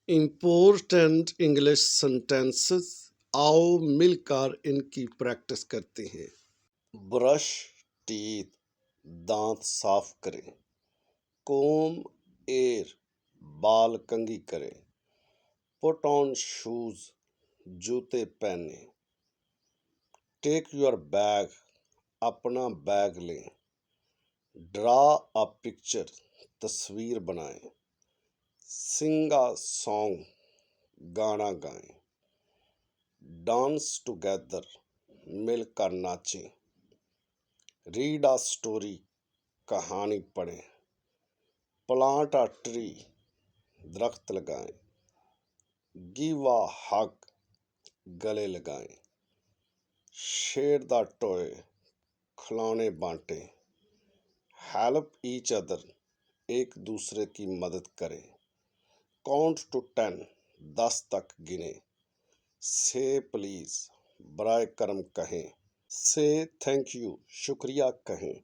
Important English sentences. आओ मिलकर इनकी प्रैक्टिस करते हैं। ब्रश टीथ, दांत साफ करें। कोम एयर, बाल कंघी करें। पुट ऑन शूज, जूते पहने। टेक योर बैग, अपना बैग लें। ड्रा अ पिक्चर, तस्वीर बनाएं। सिंग अ सॉन्ग, गाना गाएं। डांस टुगेदर, मिलकर नाचें। रीड अ स्टोरी, कहानी पढ़ें। प्लांट अ ट्री, दरख्त लगाएं। गिव अ हग, गले लगाएं। शेयर द टॉय, खिलौने बांटें। हेल्प ईच अदर, एक दूसरे की मदद करें। काउंट टू 10, 10 तक गिने। से प्लीज, बराए करम कहें। से थैंक यू, शुक्रिया कहें।